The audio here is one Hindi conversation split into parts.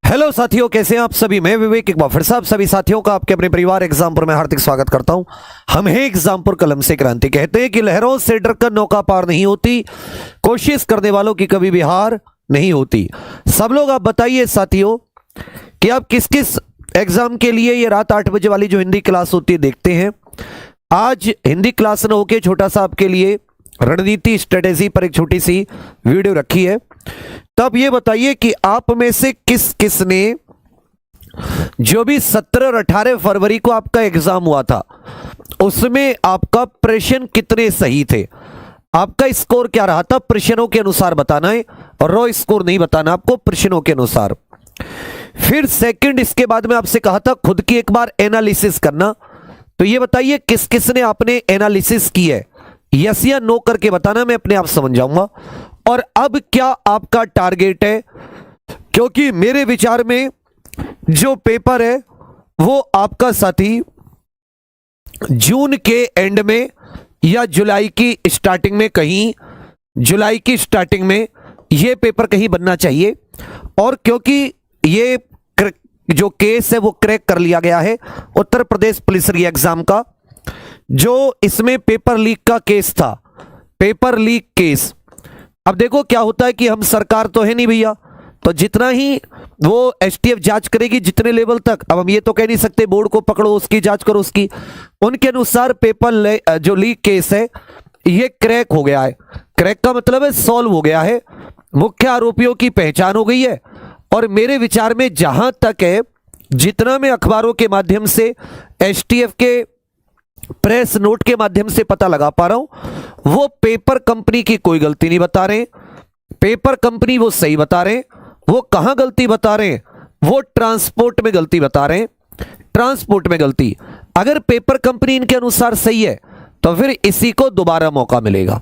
हेलो साथियों, कैसे हैं आप सभी। मैं विवेक एक बार फिर से आप सभी साथियों का आपके अपने परिवार एग्जामपुर में हार्दिक स्वागत करता हूं। हम हैं एग्जामपुर कलम से क्रांति। कहते हैं कि लहरों से डरकर नौका पार नहीं होती, कोशिश करने वालों की कभी भी हार नहीं होती। सब लोग आप बताइए साथियों कि आप किस किस एग्जाम के लिए ये रात 8 बजे वाली जो हिंदी क्लास होती है देखते हैं। आज हिंदी क्लास न होके छोटा सा आपके लिए रणनीति स्ट्रेटेजी पर एक छोटी सी वीडियो रखी है। तब ये बताइए कि आप में से किस किस ने जो भी 17 और 18 फरवरी को आपका एग्जाम हुआ था उसमें आपका प्रश्न कितने सही थे, आपका स्कोर क्या रहा था, प्रश्नों के अनुसार बताना है और रॉ स्कोर नहीं बताना आपको, प्रश्नों के अनुसार। फिर सेकंड, इसके बाद में आपसे कहा था खुद की एक बार एनालिसिस करना। तो ये बताइए किस किस ने आपने एनालिसिस की है, यस या नो करके बताना, मैं अपने आप समझ जाऊंगा। और अब क्या आपका टारगेट है, क्योंकि मेरे विचार में जो पेपर है वो आपका साथी जून के एंड में या जुलाई की स्टार्टिंग में, कहीं जुलाई की स्टार्टिंग में ये पेपर कहीं बनना चाहिए। और क्योंकि ये जो केस है वो क्रैक कर लिया गया है उत्तर प्रदेश पुलिस री एग्जाम का, जो इसमें पेपर लीक का केस था, पेपर लीक केस। अब देखो क्या होता है कि हम सरकार तो है नहीं भैया, तो जितना ही वो एसटीएफ जांच करेगी जितने लेवल तक, अब हम ये तो कह नहीं सकते बोर्ड को पकड़ो उसकी जांच करो उसकी, उनके अनुसार पेपर जो लीक केस है ये क्रैक हो गया है। क्रैक का मतलब है सॉल्व हो गया है, मुख्य आरोपियों की पहचान हो गई है। और मेरे विचार में जहां तक है, जितना मैं अखबारों के माध्यम से, एसटीएफ के प्रेस नोट के माध्यम से पता लगा पा रहा हूं, वो पेपर कंपनी की कोई गलती नहीं बता रहे। पेपर कंपनी वो सही बता रहे। वो कहां गलती बता रहे, वो ट्रांसपोर्ट में गलती बता रहे, ट्रांसपोर्ट में गलती। अगर पेपर कंपनी इनके अनुसार सही है तो फिर इसी को दोबारा मौका मिलेगा।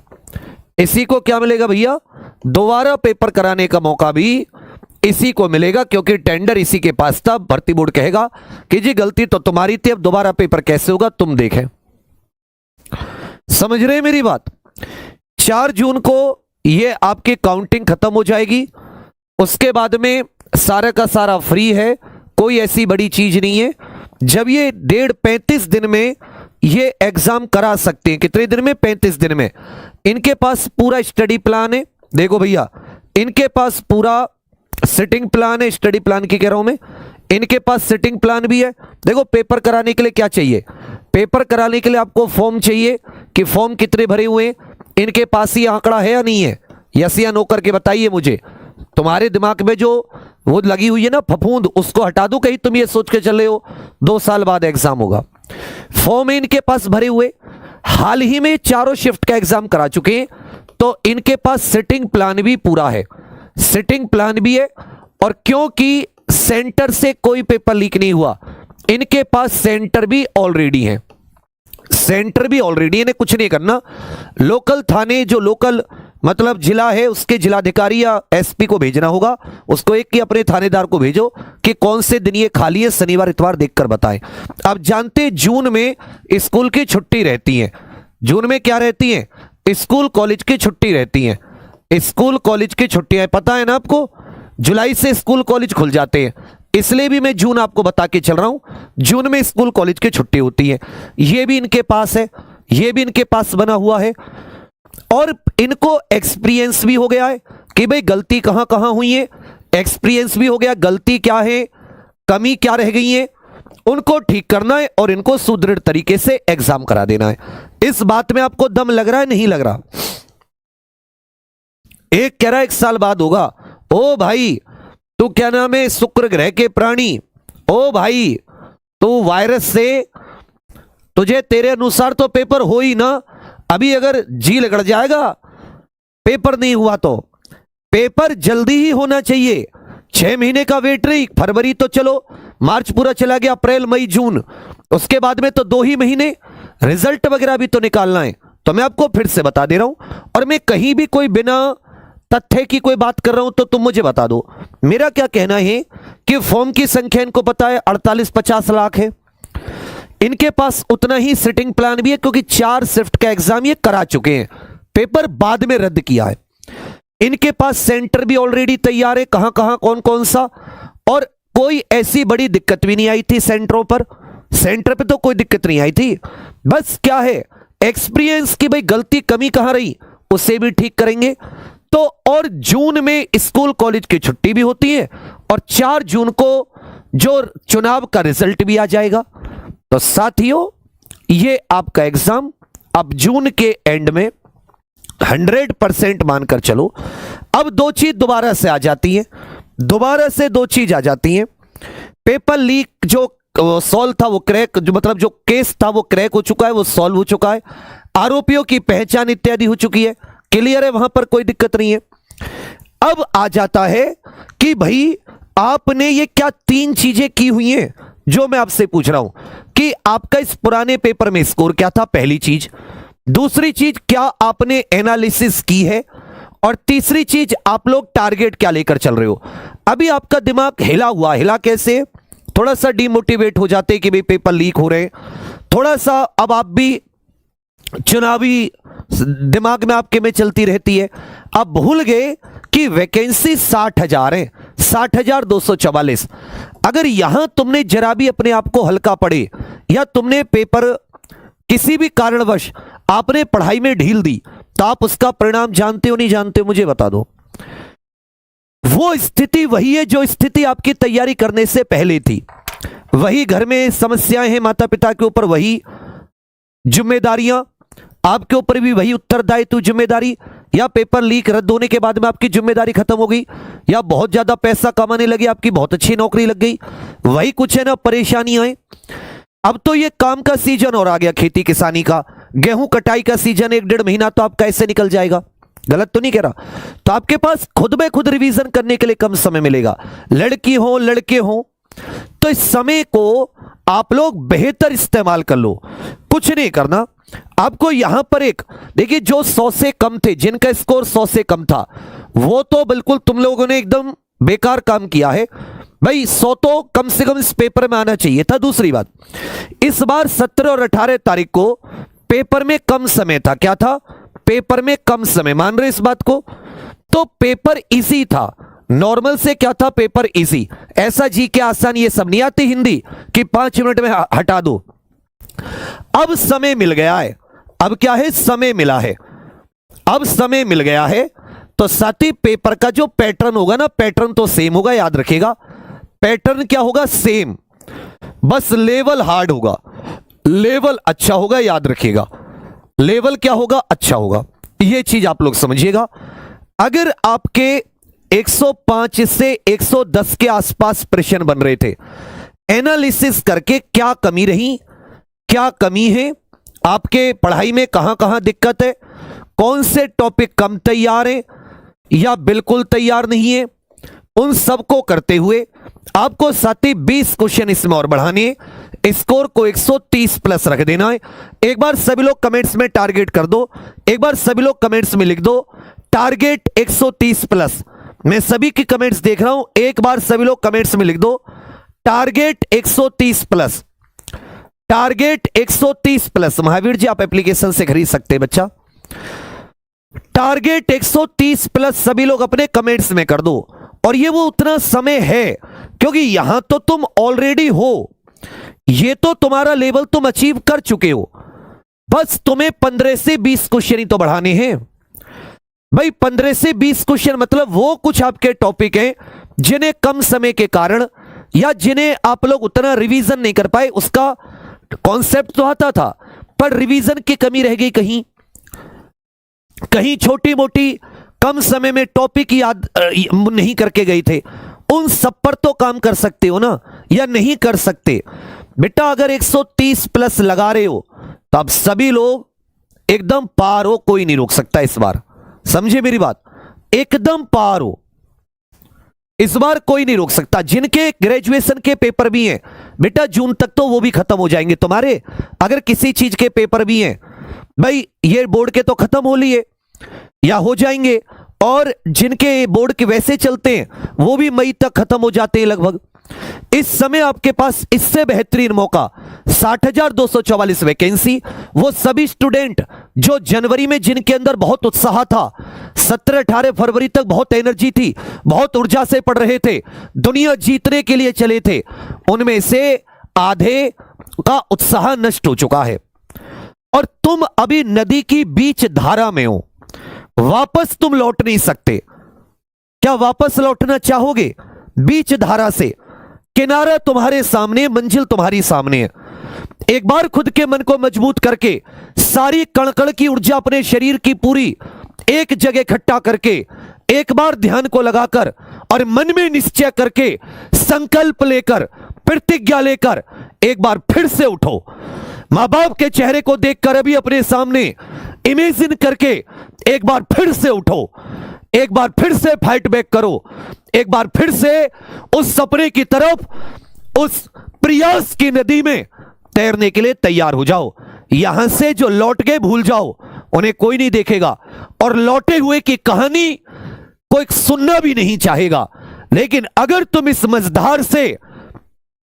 इसी को क्या मिलेगा भैया, दोबारा पेपर कराने का मौका भी इसी को मिलेगा, क्योंकि टेंडर इसी के पास था। भर्ती बोर्ड कहेगा कि जी गलती तो तुम्हारी थी, अब दोबारा पेपर कैसे होगा तुम देखें। समझ रहे हैं मेरी बात। 4 जून को ये आपकी काउंटिंग खत्म हो जाएगी, उसके बाद में सारा का सारा फ्री है, कोई ऐसी बड़ी चीज नहीं है। जब ये 35 दिन में ये एग्जाम करा सकते हैं, कितने दिन में, 35 दिन में। इनके पास पूरा स्टडी प्लान है। देखो भैया, इनके पास पूरा सिटिंग प्लान है, स्टडी प्लान की कह रहा हूं मैं, इनके पास सिटिंग प्लान भी है। देखो पेपर कराने के लिए क्या चाहिए, पेपर कराने के लिए आपको फॉर्म चाहिए कि फॉर्म कितने भरे हुए हैं, इनके पास ये आंकड़ा है या नहीं है, यस या नो करके बताइए मुझे। तुम्हारे दिमाग में जो वो लगी हुई है ना फफूंद, उसको हटा दो, कहीं तुम ये सोच के चले हो 2 साल बाद एग्जाम होगा। फॉर्म इनके पास भरे हुए, हाल ही में 4 शिफ्ट का एग्जाम करा चुके हैं, तो इनके पास सिटिंग प्लान भी पूरा है, सिटिंग प्लान भी है। और क्योंकि सेंटर से कोई पेपर लीक नहीं हुआ, इनके पास सेंटर भी ऑलरेडी है, सेंटर भी ऑलरेडी, इन्हें कुछ नहीं करना। लोकल थाने, जो लोकल मतलब जिला है, उसके जिलाधिकारी या एसपी को भेजना होगा, उसको एक कि अपने थानेदार को भेजो कि कौन से दिन ये खाली है, शनिवार इतवार देखकर बताएं। आप जानते जून में स्कूल की छुट्टी रहती है, जून में क्या रहती है, स्कूल कॉलेज की छुट्टी रहती है, स्कूल कॉलेज की छुट्टियां पता है ना आपको। जुलाई से स्कूल कॉलेज खुल जाते हैं, इसलिए भी मैं जून आपको बता के चल रहा हूं, जून में स्कूल कॉलेज की छुट्टी होती है। ये भी इनके पास है, ये भी इनके पास बना हुआ है। और इनको एक्सपीरियंस भी हो गया है कि भाई गलती कहां कहां हुई है, एक्सपीरियंस भी हो गया, गलती क्या है, कमी क्या रह गई है, उनको ठीक करना है और इनको सुदृढ़ तरीके से एग्जाम करा देना है। इस बात में आपको दम लग रहा है, नहीं लग रहा। एक कह रहा है 1 साल बाद होगा, ओ भाई तू क्या नाम है, शुक्र ग्रह के प्राणी, ओ भाई तू वायरस से, तुझे तेरे अनुसार तो पेपर हो ही ना। अभी अगर जी लगड़ जाएगा पेपर नहीं हुआ तो पेपर जल्दी ही होना चाहिए। 6 महीने का वेट नहीं, फरवरी तो चलो, मार्च पूरा चला गया, अप्रैल मई जून, उसके बाद में तो 2 ही महीने, रिजल्ट वगैरह भी तो निकालना है। तो मैं आपको फिर से बता दे रहा हूं, और मैं कहीं भी कोई बिना तथ्य की कोई बात कर रहा हूं तो तुम मुझे बता दो। मेरा क्या कहना है कि फॉर्म की संख्या इनको पता है 48-50 लाख है, इनके पास उतना ही सिटिंग प्लान भी है, क्योंकि 4 शिफ्ट का एग्जाम ये करा चुके हैं, पेपर बाद में रद्द किया है। इनके पास सेंटर भी ऑलरेडी तैयार है, कहां कहां कौन कौन सा, और कोई ऐसी बड़ी दिक्कत भी नहीं आई थी सेंटरों पर, सेंटर पे तो कोई दिक्कत नहीं आई थी। बस क्या है, एक्सपीरियंस की भाई गलती कमी कहां रही उसे भी ठीक करेंगे। तो और जून में स्कूल कॉलेज की छुट्टी भी होती है और 4 जून को जो चुनाव का रिजल्ट भी आ जाएगा। तो साथियों, ये आपका एग्जाम अब जून के एंड में 100% मानकर चलो। अब 2 चीज दोबारा से आ जाती है, दोबारा से 2 चीज आ जाती हैं। पेपर लीक जो सॉल्व था वो क्रैक, जो मतलब जो केस था वो क्रैक हो चुका है, वो सॉल्व हो चुका है, आरोपियों की पहचान इत्यादि हो चुकी है, क्लियर है, वहां पर कोई दिक्कत नहीं है। अब आ जाता है कि भाई आपने ये क्या 3 चीजें की हुई हैं जो मैं आपसे पूछ रहा हूं कि आपका इस पुराने पेपर में स्कोर क्या था, पहली चीज। दूसरी चीज, क्या आपने एनालिसिस की है, और तीसरी चीज, आप लोग टारगेट क्या लेकर चल रहे हो। अभी आपका दिमाग हिला हुआ, हिला कैसे, थोड़ा सा डिमोटिवेट हो जाते कि भाई पेपर लीक हो रहे हैं, थोड़ा सा अब आप भी चुनावी दिमाग में आपके में चलती रहती है। अब भूल गए कि वैकेंसी 60,000 है, 60,244। अगर यहां तुमने जरा भी अपने आप को हल्का पड़े या तुमने पेपर किसी भी कारणवश आपने पढ़ाई में ढील दी, तो आप उसका परिणाम जानते हो नहीं जानते, मुझे बता दो। वो स्थिति वही है जो स्थिति आपकी तैयारी करने से पहले थी। वही घर में समस्याएं हैं माता पिता के ऊपर, वही जिम्मेदारियां आपके ऊपर भी, वही उत्तरदायित्व जिम्मेदारी, या पेपर लीक रद्द होने के बाद में आपकी जिम्मेदारी खत्म हो गई, या बहुत ज्यादा पैसा कमाने लगे, आपकी बहुत अच्छी नौकरी लग गई, वही कुछ है ना परेशानियां हैं। अब तो ये काम का सीजन और आ गया, खेती किसानी का, गेहूं कटाई का सीजन, 1-1.5 महीना तो आपका ऐसे निकल जाएगा। गलत तो नहीं कह रहा। तो आपके पास खुद में खुद रिवीजन करने के लिए कम समय मिलेगा, लड़की हो लड़के हो, तो इस समय को आप लोग बेहतर इस्तेमाल कर लो। कुछ नहीं करना आपको, यहां पर एक देखिए, जो 100 से कम थे, जिनका स्कोर 100 से कम था, वो तो बिल्कुल तुम लोगों ने एकदम बेकार काम किया है भाई। 100 तो कम से कम इस पेपर में आना चाहिए था। दूसरी बात, इस बार 17 और 18 तारीख को पेपर में कम समय था। क्या था? पेपर में कम समय, मान रहे इस बात को? तो पेपर इजी था, नॉर्मल से क्या था, पेपर इजी। ऐसा जी के आसान ये सब नहीं आती हिंदी कि 5 मिनट में हटा दो। अब समय मिल गया है, अब क्या है, समय मिला है, अब समय मिल गया है। तो साथ ही पेपर का जो पैटर्न होगा ना, पैटर्न तो सेम होगा, याद रखिएगा। पैटर्न क्या होगा, सेम, बस लेवल हार्ड होगा, लेवल अच्छा होगा, याद रखिएगा। लेवल क्या होगा, अच्छा होगा, यह चीज आप लोग समझिएगा। अगर आपके 105 से 110 के आसपास प्रश्न बन रहे थे, एनालिसिस करके क्या कमी रही, क्या कमी है आपके पढ़ाई में, कहां कहां दिक्कत है, कौन से टॉपिक कम तैयार है या बिल्कुल तैयार नहीं है, उन सबको करते हुए आपको साथ ही 20 क्वेश्चन इसमें और बढ़ाने हैं। स्कोर को 130 प्लस रख देना है। एक बार सभी लोग कमेंट्स में टारगेट कर दो, एक बार सभी लोग कमेंट्स में लिख दो टारगेट 130 प्लस। मैं सभी की कमेंट्स देख रहा हूं, एक बार सभी लोग कमेंट्स में लिख दो target 130 plus, target 130 plus. Mahavir ji आप एप्लीकेशन से खरीद सकते हैं बच्चा। टारगेट 130 प्लस सभी लोग अपने कमेंट्स में कर दो। और ये वो उतना समय है क्योंकि यहां तो तुम ऑलरेडी हो, ये तो तुम्हारा लेवल तुम अचीव कर चुके हो, बस तुम्हें 15 से 20 क्वेश्चन ही तो बढ़ाने हैं भाई। 15 से 20 क्वेश्चन मतलब वो कुछ आपके टॉपिक हैं जिन्हें कम समय के कारण या जिन्हें आप लोग उतना रिवीजन नहीं कर पाए। उसका कॉन्सेप्ट तो आता था पर रिवीजन की कमी रह गई, कहीं कहीं छोटी मोटी कम समय में टॉपिक याद नहीं करके गए थे। उन सब पर तो काम कर सकते हो ना, या नहीं कर सकते बेटा? अगर 130 प्लस लगा रहे हो तो आप सभी लोग एकदम पार हो, कोई नहीं रोक सकता इस बार, समझे मेरी बात? एकदम पार हो, इस बार कोई नहीं रोक सकता। जिनके ग्रेजुएशन के पेपर भी हैं बेटा, जून तक तो वो भी खत्म हो जाएंगे तुम्हारे। अगर किसी चीज के पेपर भी हैं भाई, ये बोर्ड के तो खत्म हो लिए या हो जाएंगे, और जिनके बोर्ड के वैसे चलते हैं वो भी मई तक खत्म हो जाते हैं लगभग। इस समय आपके पास इससे बेहतरीन मौका 60,244 वैकेंसी। वो सभी स्टूडेंट जो जनवरी में जिनके अंदर बहुत उत्साह था, 17-18 फरवरी तक बहुत एनर्जी थी, बहुत ऊर्जा से पढ़ रहे थे, दुनिया जीतने के लिए चले थे, उनमें से आधे का उत्साह नष्ट हो चुका है और तुम अभी नदी की बीच धारा में हो, वापस तुम लौट नहीं सकते। क्या वापस लौटना चाहोगे? बीच धारा से किनारा तुम्हारे सामने, मंजिल तुम्हारी सामने है। एक बार खुद के मन को मजबूत करके सारी कण-कण की ऊर्जा अपने शरीर की पूरी एक जगह इकट्ठा करके एक बार ध्यान को लगाकर और मन में निश्चय करके संकल्प लेकर प्रतिज्ञा लेकर एक बार फिर से उठो। मां बाप के चेहरे को देखकर अभी अपने सामने इमेजिन करके एक बार फिर से उठो, एक बार फिर से फाइट बैक करो, एक बार फिर से उस सपने की तरफ, उस प्रयास की नदी में तैरने के लिए तैयार हो जाओ। यहां से जो लौट गए भूल जाओ, उन्हें कोई नहीं देखेगा और लौटे हुए की कहानी कोई सुनना भी नहीं चाहेगा। लेकिन अगर तुम इस मझधार से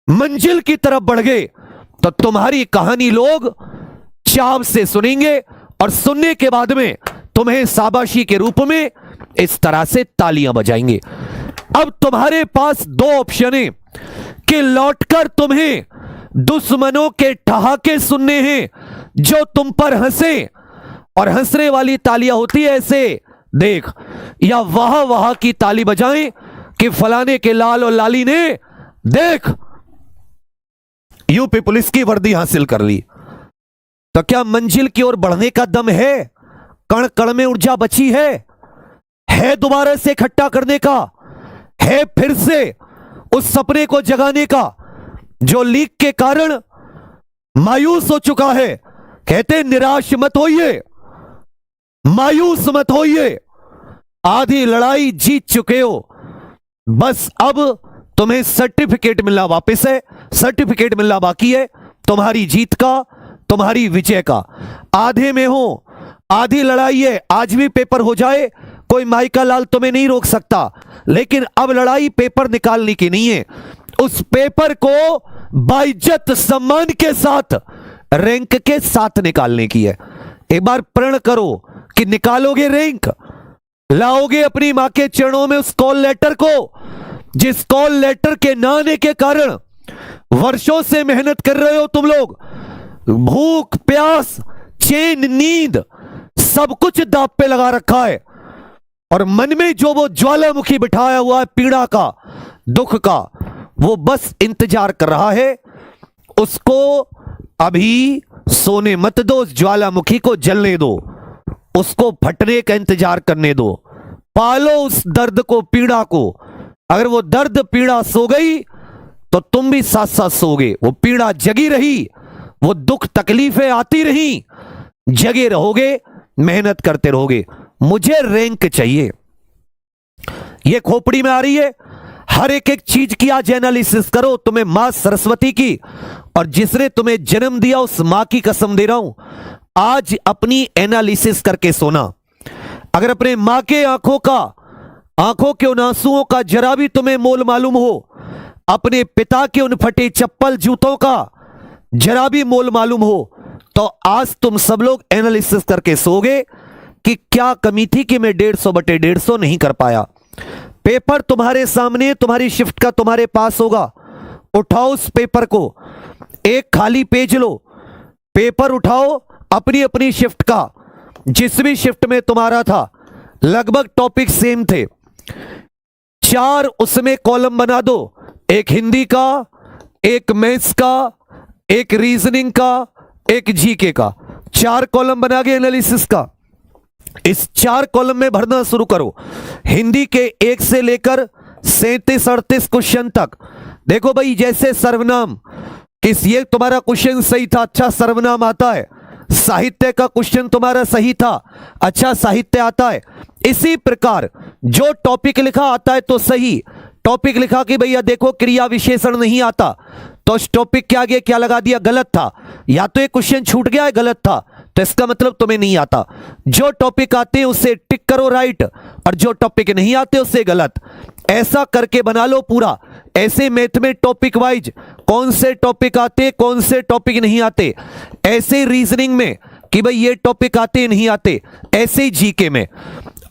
मंजिल की तरफ बढ़ गए तो तुम्हारी कहानी लोग चाव से सुनेंगे और सुनने के बाद में तुम्हें शाबाशी के रूप में इस तरह से तालियां बजाएंगे। अब तुम्हारे पास दो ऑप्शन है कि लौटकर तुम्हें दुश्मनों के ठहाके सुनने हैं जो तुम पर हंसे, और हंसने वाली तालियां होती है ऐसे देख, या वाह वाह की ताली बजाएं कि फलाने के लाल और लाली ने देख यूपी पुलिस की वर्दी हासिल कर ली। तो क्या मंजिल की ओर बढ़ने का दम है? कण कण में ऊर्जा बची है दोबारा से इकट्ठा करने का, है फिर से उस सपने को जगाने का जो लीक के कारण मायूस हो चुका है। कहते निराश मत होइए, मायूस मत होइए, आधी लड़ाई जीत चुके हो, बस अब तुम्हें सर्टिफिकेट मिलना वापस है, सर्टिफिकेट मिलना बाकी है तुम्हारी जीत का, तुम्हारी विजय का। आधे में हो, आधी लड़ाई है, आज भी पेपर हो जाए कोई माई का लाल तुम्हें नहीं रोक सकता, लेकिन अब लड़ाई पेपर निकालने की नहीं है, उस पेपर को बाइज्जत सम्मान के साथ, रैंक के साथ निकालने की है। एक बार प्रण करो कि निकालोगे रैंक, लाओगे अपनी मां के चरणों में उस कॉल लेटर को, जिस कॉल लेटर के ना आने के कारण वर्षों से मेहनत कर रहे हो तुम लोग, भूख प्यास चैन नींद सब कुछ दांव पे लगा रखा है, और मन में जो वो ज्वालामुखी बिठाया हुआ है पीड़ा का, दुख का, वो बस इंतजार कर रहा है। उसको अभी सोने मत दो, उस ज्वालामुखी को जलने दो, उसको फटने का इंतजार करने दो, पालो उस दर्द को, पीड़ा को। अगर वो दर्द पीड़ा सो गई तो तुम भी साथ साथ सोगे, वो पीड़ा जगी रही, वो दुख तकलीफें आती रही, जगे रहोगे, मेहनत करते रहोगे। मुझे रैंक चाहिए, ये खोपड़ी में आ रही है। हर एक एक चीज की आज एनालिसिस करो। तुम्हें मां सरस्वती की और जिसने तुम्हें जन्म दिया उस मां की कसम दे रहा हूं, आज अपनी एनालिसिस करके सोना। अगर अपने मां के आंखों के उन आंसुओं का जरा भी तुम्हें मोल मालूम हो, अपने पिता के उन फटे चप्पल जूतों का जरा भी मोल मालूम हो, तो आज तुम सब लोग एनालिसिस करके सोगे कि क्या कमी थी कि मैं 150/150 नहीं कर पाया। पेपर तुम्हारे सामने, तुम्हारी शिफ्ट का तुम्हारे पास होगा, उठाओ उस पेपर को, एक खाली पेज लो, पेपर उठाओ अपनी अपनी शिफ्ट का, जिस भी शिफ्ट में तुम्हारा था, लगभग टॉपिक सेम थे, 4 उसमें कॉलम बना दो, एक हिंदी का, एक मैथ्स का, एक रीजनिंग का, एक जीके का, 4 कॉलम बना के एनालिसिस का। इस 4 कॉलम में भरना शुरू करो। हिंदी के 1 से लेकर 37-38 क्वेश्चन तक। देखो भाई, जैसे सर्वनाम, किस ये तुम्हारा क्वेश्चन सही था, अच्छा सर्वनाम आता है। साहित्य का क्वेश्चन तुम्हारा सही था, अच्छा साहित्य आता है। इसी प्रकार जो टॉपिक लिखा आता है तो सही, टॉपिक लिखा कि भैया देखो क्रिया विशेषण नहीं आता, तो उस टॉपिक के आगे क्या लगा दिया, गलत था, या तो ये क्वेश्चन छूट गया है, गलत था, तो इसका मतलब तुम्हें नहीं आता। जो टॉपिक आते हैं उसे टिक करो राइट, और जो टॉपिक नहीं आते उसे गलत। ऐसा करके बना लो पूरा। ऐसे मैथ में टॉपिक वाइज कौन से टॉपिक आते, कौन से टॉपिक नहीं आते, ऐसे रीजनिंग में कि भाई ये टॉपिक आते नहीं आते, ऐसे जीके में।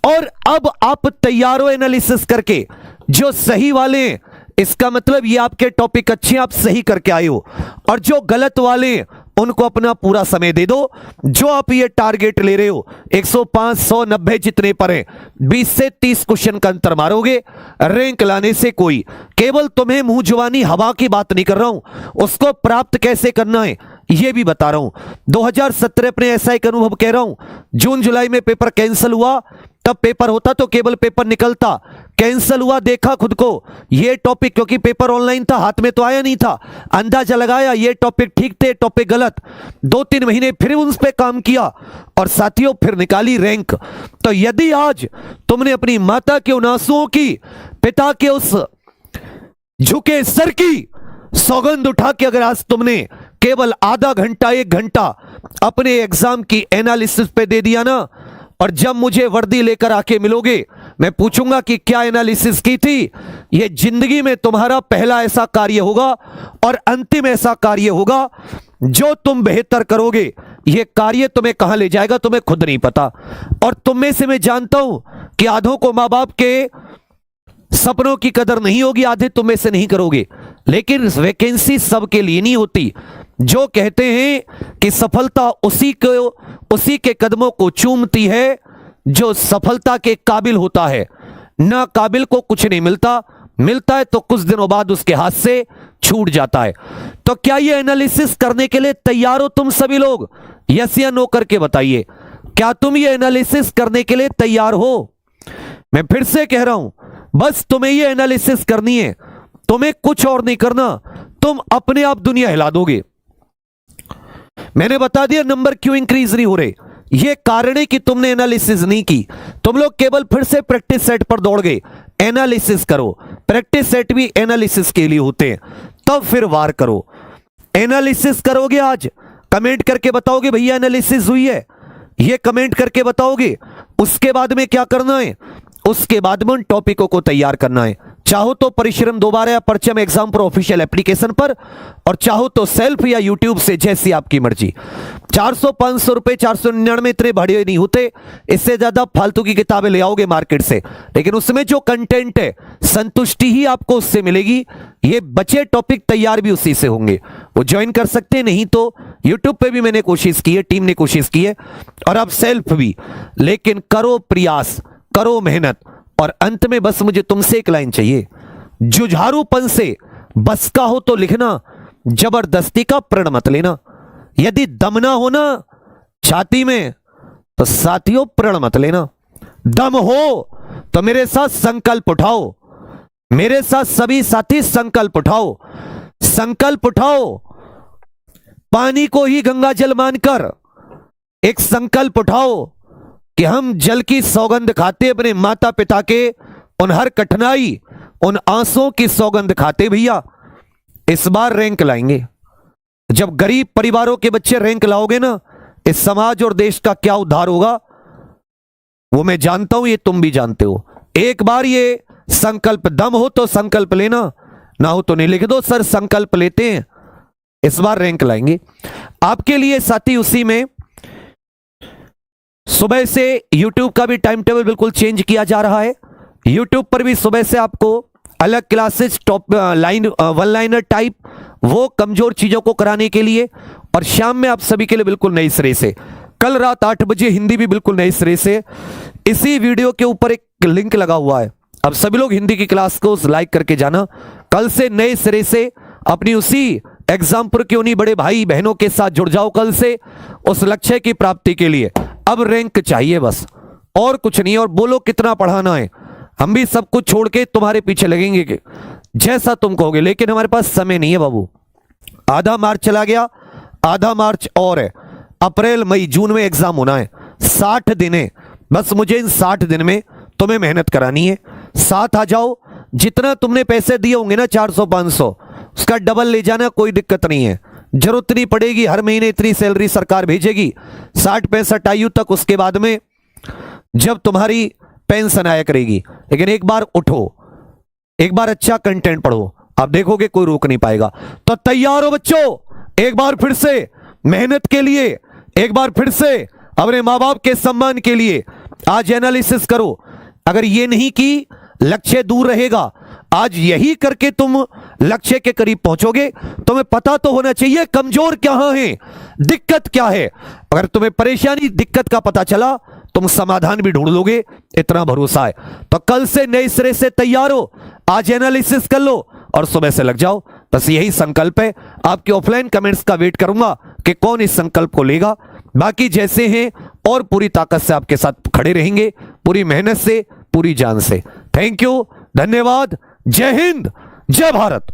और अब आप तैयार हो एनालिसिस करके, जो सही वाले हैं इसका मतलब ये आपके टॉपिक अच्छे, आप सही करके आए हो, और जो गलत वाले हैं उनको अपना पूरा समय दे दो। जो आप ये टारगेट ले रहे हो 105, 100, 90 जितने पर हैं, 20 से 30 क्वेश्चन का अंतर मारोगे, रैंक लाने से कोई, केवल तुम्हें मुंह जुबानी हवा की बात नहीं कर रहा हूं, उसको प्राप्त कैसे करना है ये भी बता रहा हूं। 2017 अपने ऐसा एक अनुभव कह रहा हूं, जून जुलाई में पेपर कैंसिल हुआ, तब पेपर होता तो केवल पेपर निकलता, कैंसिल हुआ, देखा खुद को ये टॉपिक, क्योंकि पेपर ऑनलाइन था, हाथ में तो आया नहीं था, अंदाजा लगाया ये टॉपिक ठीक थे, टॉपिक गलत, 2-3 महीने फिर उस पे काम किया और साथियों फिर निकाली रैंक। तो यदि आज तुमने अपनी माता के उन आंसुओं की, पिता के उस झुके सर की सौगंध उठा के अगर आज तुमने केवल आधा घंटा, 1 घंटा अपने एग्जाम की एनालिसिस पे दे दिया ना, और जब मुझे वर्दी लेकर आके मिलोगे, मैं पूछूंगा कि क्या एनालिसिस की थी, ये जिंदगी में तुम्हारा पहला ऐसा कार्य होगा और अंतिम ऐसा कार्य होगा जो तुम बेहतर करोगे। ये कार्य तुम्हें कहां ले जाएगा तुम्हें खुद नहीं पता। और तुम में से मैं जानता हूं कि आधों को मां बाप के सपनों की कदर नहीं होगी, आधे तुम में से नहीं करोगे, लेकिन वैकेंसी सबके लिए नहीं होती। जो कहते हैं कि सफलता उसी के कदमों को चूमती है जो सफलता के काबिल होता है, ना काबिल को कुछ नहीं मिलता, मिलता है तो कुछ दिनों बाद उसके हाथ से छूट जाता है। तो क्या ये एनालिसिस करने के लिए तैयार हो तुम सभी लोग? यस या नो करके बताइए, क्या तुम ये एनालिसिस करने के लिए तैयार हो? मैं फिर से कह रहा हूं, बस तुम्हें ये एनालिसिस करनी है, तुम्हें कुछ और नहीं करना, तुम अपने आप दुनिया हिला दोगे। मैंने बता दिया नंबर क्यों इंक्रीज नहीं हो रहे, ये कारण है कि तुमने एनालिसिस नहीं की। तुम लोग केवल फिर से प्रैक्टिस सेट पर दौड़ गए। एनालिसिस करो, प्रैक्टिस सेट भी एनालिसिस के लिए होते हैं, तब फिर वार करो। एनालिसिस करोगे, आज कमेंट करके बताओगे भैया एनालिसिस हुई है, ये कमेंट करके बताओगे। उसके बाद में क्या करना है, उसके बाद में उन टॉपिकों को तैयार करना है। चाहो तो परिश्रम दोबारा या परचम एग्जाम पर ऑफिशियल एप्लीकेशन पर, और चाहो तो सेल्फ या यूट्यूब से, जैसी आपकी मर्जी। 400-500 रुपए, 499 इतने बड़े नहीं होते, इससे ज्यादा फालतू की किताबें ले आओगे मार्केट से, लेकिन उसमें जो कंटेंट है संतुष्टि ही आपको उससे मिलेगी। ये बचे टॉपिक तैयार भी उसी से होंगे, वो ज्वाइन कर सकते हैं, नहीं तो यूट्यूब पे भी मैंने कोशिश की है, टीम ने कोशिश की है, और अब सेल्फ भी। लेकिन करो प्रयास, करो मेहनत, और अंत में बस मुझे तुमसे एक लाइन चाहिए, जुझारूपन से बस का हो तो लिखना, जबरदस्ती का प्रण मत लेना। यदि दम ना हो ना छाती में तो साथियों प्रण मत लेना। दम हो तो मेरे साथ संकल्प उठाओ, मेरे साथ सभी साथी संकल्प उठाओ, संकल्प उठाओ। पानी को ही गंगा जल मानकर एक संकल्प उठाओ कि हम जल की सौगंध खाते, अपने माता पिता के उन हर कठिनाई, उन आंसुओं की सौगंध खाते भैया, इस बार रैंक लाएंगे। जब गरीब परिवारों के बच्चे रैंक लाओगे ना, इस समाज और देश का क्या उद्धार होगा वो मैं जानता हूं, ये तुम भी जानते हो। एक बार ये संकल्प, दम हो तो संकल्प लेना, ना हो तो नहीं। लिख दो सर संकल्प लेते हैं, इस बार रैंक लाएंगे। आपके लिए साथी उसी में सुबह से YouTube का भी टाइम टेबल बिल्कुल चेंज किया जा रहा है। YouTube पर भी सुबह से आपको अलग classes, top line, one liner type, वो कमजोर चीजों को कराने के लिए, और शाम में आप सभी के लिए बिल्कुल नए सिरे से, कल रात 8 बजे हिंदी भी बिल्कुल नए सिरे से। इसी वीडियो के ऊपर एक लिंक लगा हुआ है, अब सभी लोग हिंदी की क्लास को लाइक करके जाना। कल से नए सिरे से अपनी उसी एग्जाम्पल के उन्हीं बड़े भाई बहनों के साथ जुड़ जाओ कल से, उस लक्ष्य की प्राप्ति के लिए। अब रैंक चाहिए बस, और कुछ नहीं। और बोलो कितना पढ़ाना है, हम भी सब कुछ छोड़ के तुम्हारे पीछे लगेंगे कि जैसा तुम कहोगे, लेकिन हमारे पास समय नहीं है बाबू। आधा मार्च चला गया, आधा मार्च और है, अप्रैल मई जून में एग्जाम होना है, 60 दिन है। बस मुझे इन 60 दिन में तुम्हें मेहनत करानी है। साथ आ जाओ, जितना तुमने पैसे दिए होंगे ना 400-500, उसका डबल ले जाना, कोई दिक्कत नहीं है। जरूरत नहीं पड़ेगी, हर महीने इतनी सैलरी सरकार भेजेगी 60-65 आयु तक, उसके बाद में जब तुम्हारी पेंशन आया करेगी। लेकिन एक बार उठो, एक बार अच्छा कंटेंट पढ़ो, आप देखोगे कोई रोक नहीं पाएगा। तो तैयार हो बच्चों, एक बार फिर से मेहनत के लिए, एक बार फिर से अपने मां बाप के सम्मान के लिए आज एनालिसिस करो। अगर ये नहीं की लक्ष्य दूर रहेगा। आज यही करके तुम लक्ष्य के करीब पहुंचोगे। तुम्हें पता तो होना चाहिए कमजोर कहां है, दिक्कत क्या है। अगर तुम्हें परेशानी दिक्कत का पता चला, तुम समाधान भी ढूंढ लोगे, इतना भरोसा है। तो कल से नए सिरे से तैयार हो, आज एनालिसिस कर लो और सुबह से लग जाओ। बस यही संकल्प है। आपके ऑफलाइन कमेंट्स का वेट करूंगा कि कौन इस संकल्प को लेगा। बाकी जैसे हैं और पूरी ताकत से आपके साथ खड़े रहेंगे, पूरी मेहनत से, पूरी जान से। थैंक यू, धन्यवाद, जय हिंद, जय भारत।